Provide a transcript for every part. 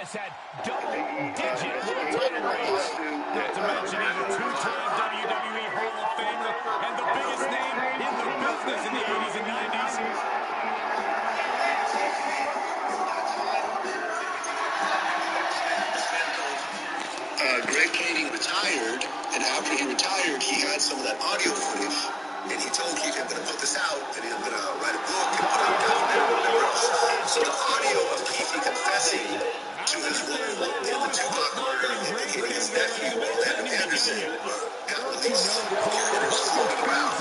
has had double-digit world title reigns. Not to mention he's a two-time WWE Hall of Famer and the biggest name in the business in the 80s and 90s. Greg Kading retired, and after he retired, he had some of that audio footage, and he told Keith, I'm going to put this out, and I'm going to write a book and put it down there and whatever else. So the audio of Keith confessing to his role in the Tupac murder and his nephew, Evan Anderson, got released. And it was floating around.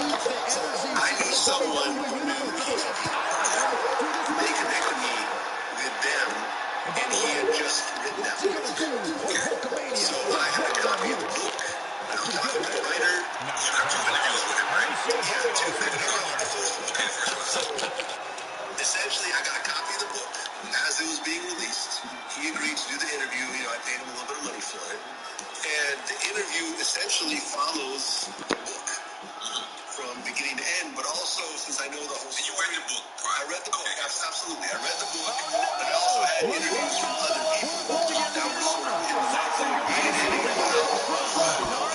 So I knew someone who knew Keith. They connected me with them, and he had just written that book. So I had a copy of the book. I'm talking to the writer. You got 2 interviews with him, right? Yeah, 2 interviews. Essentially, I got a copy of the book as it was being released. He agreed to do the interview. I paid him a little bit of money for it. And the interview essentially follows the book from beginning to end, but also, since I know the whole story. You read the book, right? I read the book, absolutely. I read the book, but I also had interviews from other people that were sort of involved in creating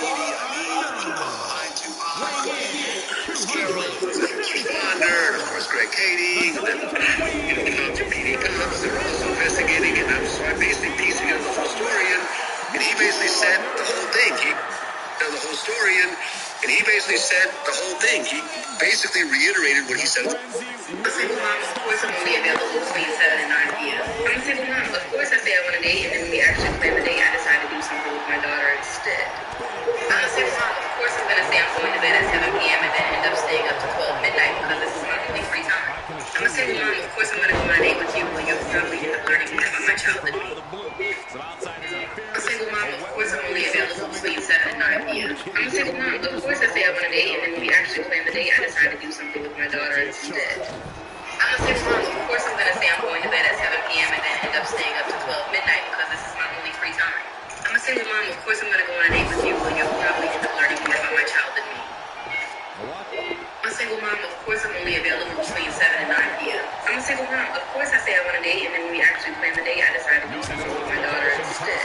Idi Amin, behind Tupac, Scarecrow, who was a first responder, and of course Greg Kading, and then, the Compton PD cops, they're also investigating, and so I basically pieced together the whole story, and he basically said the whole thing. The whole story, and he basically said the whole thing. He basically reiterated what he said. I'm a single mom, of course I'm only available between 7 and 9 p.m. I'm a single mom, of course I say I want to date, and then we actually plan the date. I decide to do something with my daughter instead. I'm a single mom, of course I'm going to say I'm going to bed at 7 p.m. and then end up staying up to 12 midnight because this is my only free time. I'm a single mom, of course I'm going to go on a date with you when you'll probably end up learning more about my childhood. I'm a single mom, of course I'm only available between 7 and 9 p.m. I'm a single mom, of course I say I want to date, and then we actually plan the date. I decide to do something with my daughter instead. I'm a single mom, of course I'm going to say I'm going to bed at 7 p.m. and then end up staying up to 12 midnight because this is my only free time. I'm a single mom, of course I'm going to go on a date with you when you'll probably end up learning more about my childhood. I'm a single mom, of course I'm only available between 7 and 9 p.m. I'm a single mom, of course I say I want to date, and then when we actually plan the date, I decide to do something with my daughter instead.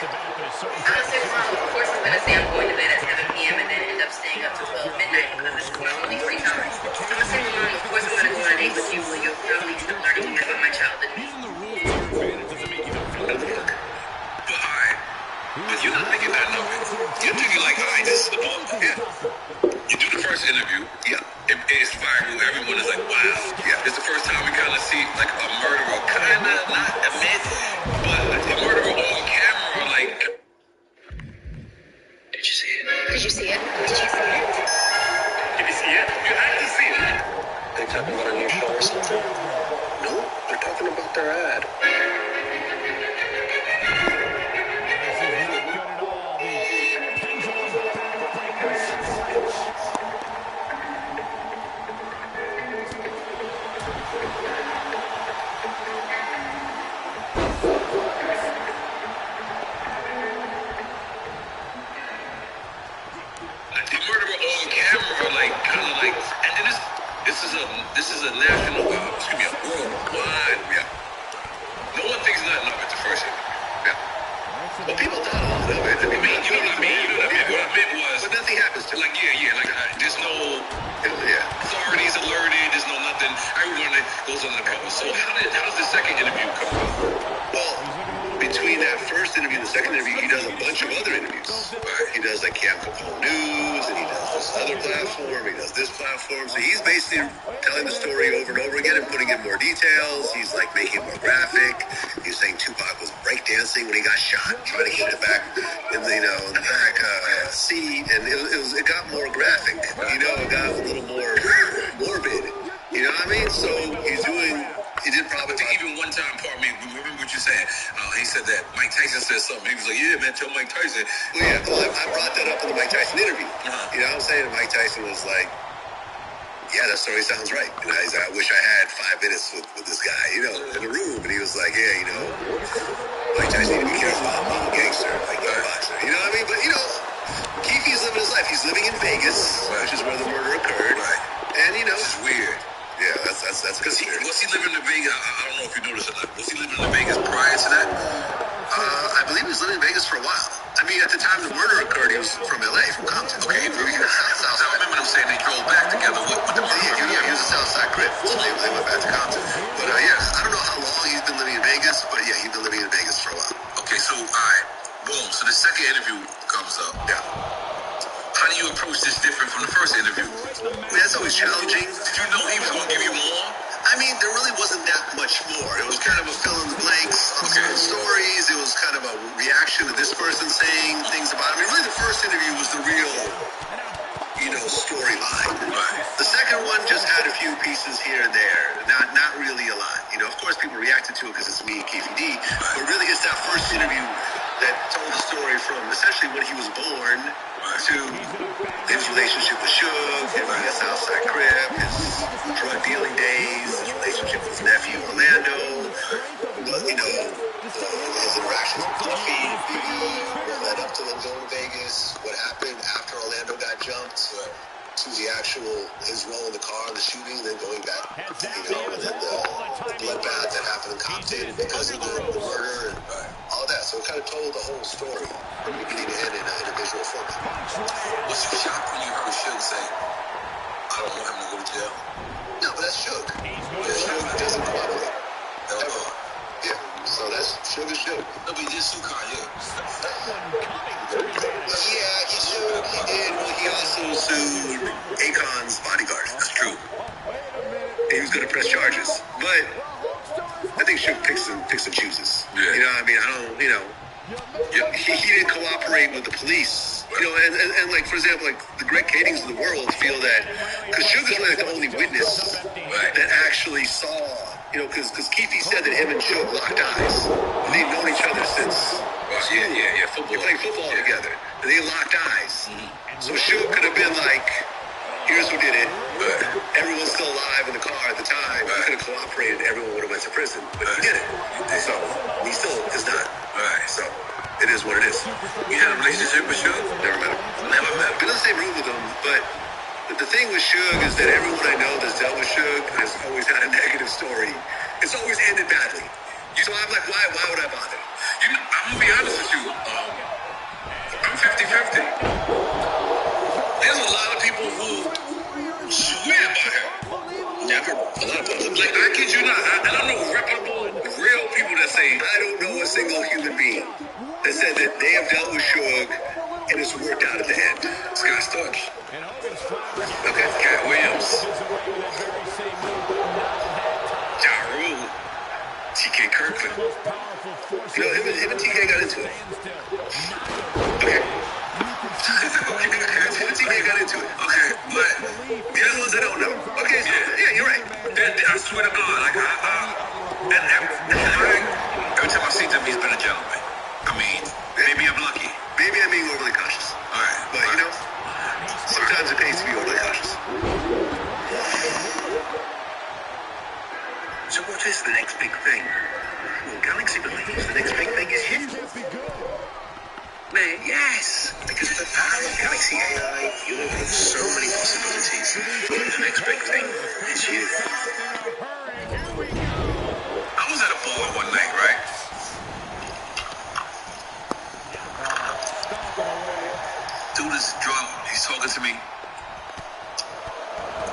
I'm a single mom, of course I'm going to say I'm going to bed at 7 p.m. and then end up staying up to 12 midnight because this is my only free time. I'm a single mom, of course I'm going to go on a date with you when you'll probably end up learning more about my childhood. But you're not thinking that, no. You're thinking like, all right, this is the book. Yeah. You do the first interview. Yeah. It's viral. Everyone is like, wow. Yeah. It's the first time we kind of see like a murderer, kind of, not admit, but a murderer on camera, like. Did you see it? Did you see it? Did you see it? Did you see it? You had to see it. They talking about a new show or something? No, they're talking about their ad. This is a national, worldwide. Yeah. No one thinks nothing of it the first interview. Yeah. Well, people thought a lot of it. You know what I mean? What I meant was, but nothing happens to it. like, there's no authorities alerted. There's no nothing. Everyone that goes under the cover. So how does the second interview come about? Well, between that first interview and the second interview, he does a bunch of other interviews. Right. He does like Cam Capone News, and he does this other platform, he does this platform. So he's basically telling the story over and over again and putting in more details. He's like making it more graphic. He's saying Tupac was breakdancing when he got shot, trying to get it back in the, in the back seat, and it got more graphic. It got a little more morbid. You know what I mean? So he did probably. I think even one time, remember what you said? He said that Mike Tyson said something. He was like, yeah, man, tell Mike Tyson. Well, yeah, I brought that up in the Mike Tyson interview. Uh-huh. You know what I'm saying? And Mike Tyson was like, yeah, that story sounds right. He's like, I wish I had 5 minutes with this guy, in the room. And he was like, yeah, Mike Tyson need to be careful. I'm a gangster, like a boxer. You know what I mean? But, Keefe's living his life. He's living in Vegas, which is where the murder occurred. Right. And, This is weird. Yeah, that's because was he living in Vegas? I don't know if you noticed or not. Was he living in Vegas prior to that? I believe he was living in Vegas for a while. I mean, at the time the murder occurred, he was from LA, from Compton. Okay, I remember them saying they drove back together with the murder. Yeah, he was a Southside Crip, so they went back to Compton. But yeah, I don't know how long he's been living in Vegas, but yeah, he's been living in Vegas for a while. Okay, so, all right, boom. So the second interview comes up. Yeah. How do you approach this different from the first interview? I mean, that's always challenging. Did you know he was going to give you more? I mean, there really wasn't that much more. It was kind of a fill in the blanks on some stories. It was kind of a reaction to this person saying things about it. I mean, really the first interview was the real, storyline. Right. The second one just had a few pieces here and there. Not really a lot. Of course people reacted to it because it's me and Keefe D. But really it's that first interview that told the story from essentially when he was born to his relationship with Suge, his Southside Crip, his drug dealing days, his relationship with his nephew Orlando, his interactions with Puffy, what led up to them going to Vegas, what happened after Orlando got jumped, to his role in the car, the shooting, then going back, and then the bloodbath that happened in Compton because of the murder and all that. So it kind of told the whole story from beginning to end in a visual format. Was you shocked when you heard Suge say, I don't want him to go to jail? No, but that's Suge. Suge doesn't cooperate. Ever. Yeah, so that's Suge is Suge. No, but he did sue Kanye. Yeah, he sued. He did. Well, he also sued Akon's bodyguard. That's true. He was going to press charges. But I think Suge picks and chooses. Yeah. He didn't cooperate with the police. And like, for example, like the Greg Kadings of the world feel that, because Suge is really like the only witness that actually saw, because Keefe said that him and Suge locked eyes. And they'd known each other since school. Football. They played football together. And they locked eyes. So Suge could have been like, here's who did it. Everyone's still alive in the car at the time. He could have cooperated. Everyone would have went to prison. But he did it. So he still is not. So it is what it is. You had a relationship with Suge? Never met him. Been in the same room with him. But the thing with Suge is that everyone I know that's dealt with Suge has always had a negative story. It's always ended badly. So I'm like, why would I bother? I'm going to be honest with you. I'm 50-50. There's a lot of people who swear by him. Never. A lot of people. Like, I kid you not. And I know reputable, real people that say, I don't know a single human being that said that they have dealt with Suge and it's worked out at the end. Scott Storch. Okay. Cat Williams. Ja Rule. TK Kirkland. Him and TK got into it. Okay. Him and TK got into it. Okay, but the other ones I don't know. Okay, so, yeah, you're right. I swear to God, like every time I see him, he's been a gentleman. I mean, maybe I'm lucky. Maybe I'm being overly cautious. All right, but sometimes it pays to be overly cautious. So what is the next big thing? Well, Galaxy believes the next big thing is you. Man, yes, because the power of Galaxy AI, you have so many possibilities. The next big thing is you. I was at a bar one night, right? Dude is drunk. He's talking to me.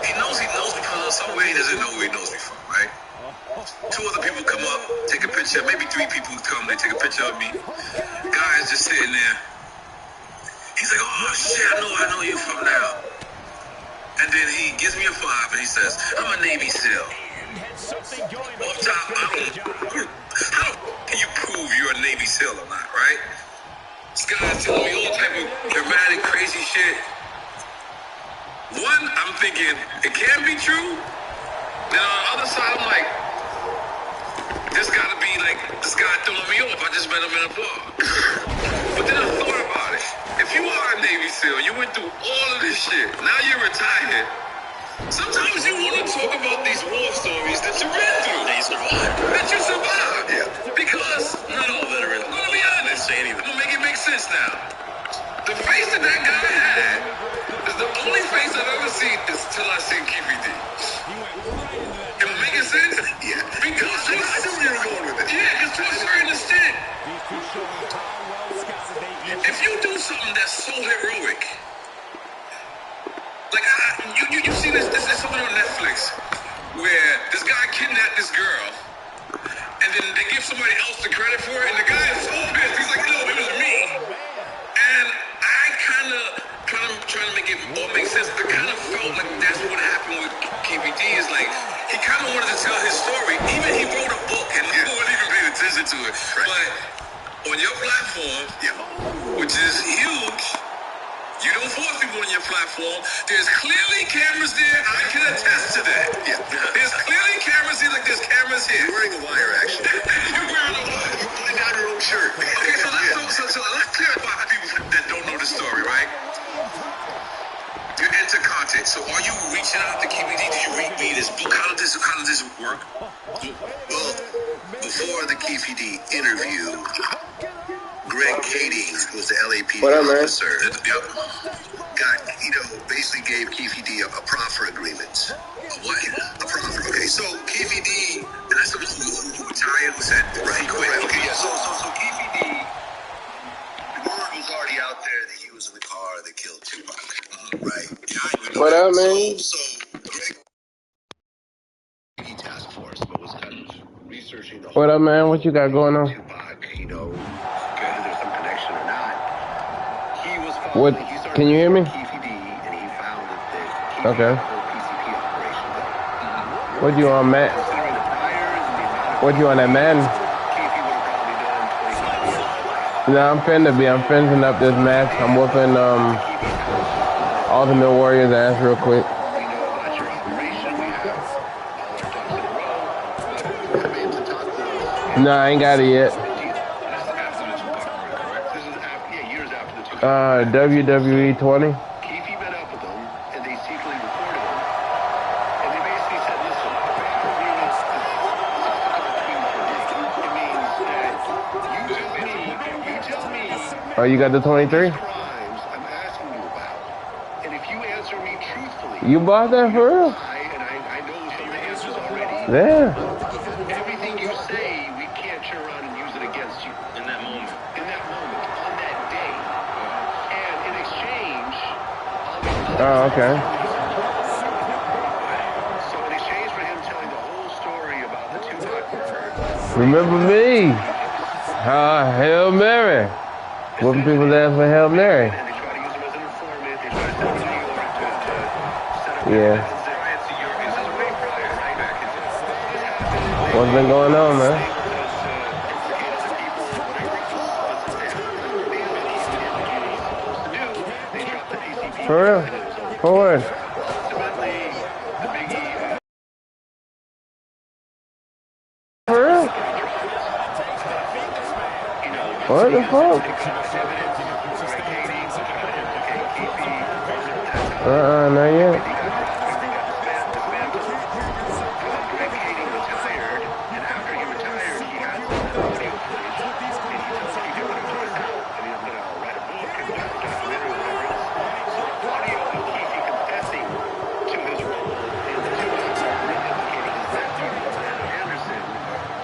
He knows me from somewhere. He doesn't know where he knows me from, right? Two other people come up, take a picture. Maybe three people come, they take a picture of me. Guy's just sitting there. He's like, oh shit, I know you from now. And then he gives me a 5 and he says, I'm a Navy SEAL. Off top, how can you prove you're a Navy SEAL or not, right? This guy's telling me all type of dramatic, crazy shit. One, I'm thinking, it can be true. Then on the other side, I'm like, this gotta be like, this guy throwing me off. I just met him in a bar. But then I thought about it. If you are a Navy SEAL, you went through all of this shit. Now you're retired. Sometimes you want to talk about these war stories that you ran through. That you survived. Yeah. Because not all veterans. I'm gonna be honest. I'm gonna make it make sense now. The face that guy had is the only face I've ever seen until I seen Keefe D. Am I making sense? Yeah. Because I knew where you were going with it. Yeah, because to a certain extent, You see this? There's something on Netflix where this guy kidnapped this girl, and then they give somebody else the credit for it, and the guy is so pissed. He's like, no, it was me. And I kind of trying to make it all make sense. I kind of felt like that's what happened with KPD. Is like he kind of wanted to tell his story. Even he wrote a book, and no one even paid attention to it. Right. But on your platform, which is huge, you don't force people on your platform. There's clearly cameras there. I can attest to that. Yeah. There's clearly cameras here. Like there's cameras here. You're wearing a wire, actually. You're wearing a wire. You're putting down your own shirt. Okay, so let's clarify for people that don't know the story, right? You're into content. So are you reaching out to KPD? Did you read this book? How did this work? Well, before the KPD interview, Greg Kading, who was the LAPD officer, got, basically gave KPD a proffer agreement. What? A proffer. Okay, so KPD, and that's the who retired, who said, right, quit. Right, okay, yeah, so KPD, the word was already out there that he was in the car that killed Tupac. Right. Yeah, what up, man? So Greg task force, but was kind of researching the whole. What up, man? What you got going on? Tupac, whether there's some connection or not. He was What? Can you hear me? KPD, and he found that the Okay. PCP operation. What you on, Matt? Considering the priors and the amount What you on that Madden? KP would have probably done 25 years. No, I'm finishing up this match. I'm whooping Ultimate Warrior's ass real quick. We know about your operation. We have all our ducks in a row. Come in to talk to us. No, I ain't got it yet. This is after the Tupac murder, correct? This is years after the Tupac. WWE 20. Keefe met up with them, and they secretly recorded him. And they basically said, listen, agreement is it means that you tell me Oh, you got the 23? crimes I'm asking you about. And if you answer me truthfully, You bought that for real? I know some of the answers already. Yeah. Everything you say, we can't turn around and use it against you. In that moment, on that day. And in exchange, Oh, okay. so in exchange for him telling the whole story about the Tupac murder, Remember me? Hail Mary. Whooping people's ass for Hail Mary. and they try to use him as an informant, they try to send him to New York to set up Yeah. evidence there. This is way prior, right? Back in the What's been going on, man? For real? Forward. For real? What the fuck? Not yet. Greg Kading retired, and after he retired, he had some audio footage, and he told me he was going to put this out. I mean, I'm going to write a book and do a documentary or whatever else. So the audio of Keefe confessing to his role in the Tupac murder and implicating his nephew, Orlando Anderson,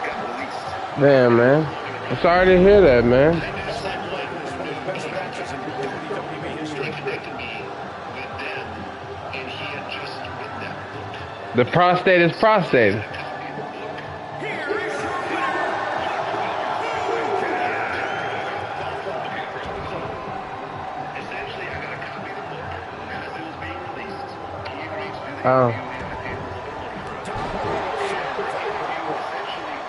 got released. Damn, man. I'm sorry to hear that, man. He connected me with them, and he had just written that book. The prostate is prostate. A copy of the book. Essentially, I got a copy of the book as it was being released. He agreed to do the Oh. interview. He had to pay him a little bit of money for it. And the interview essentially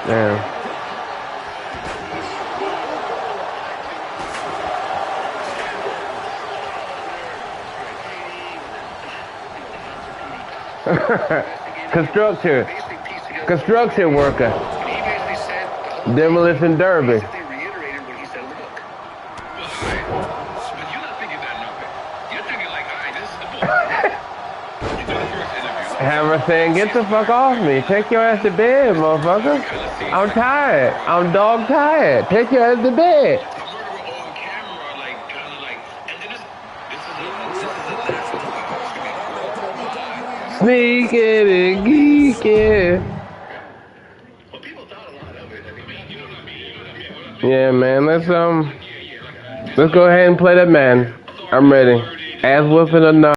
Damn. Construction worker. he basically said the whole Demolition derby. basically reiterated what he said in the book. But you're not thinking that number. You're thinking like, all right, this is the book. You do the first interview. Hammer saying, get the fuck off me. Take your ass to bed, motherfucker. I'm tired. I'm dog tired. Take your ass to bed. A murderer on camera, like, kind of like, and then this is a last book. Sneaking and geek. weekend. Yeah, man. Let's go ahead and play that man. I'm ready. Ass whooping or not.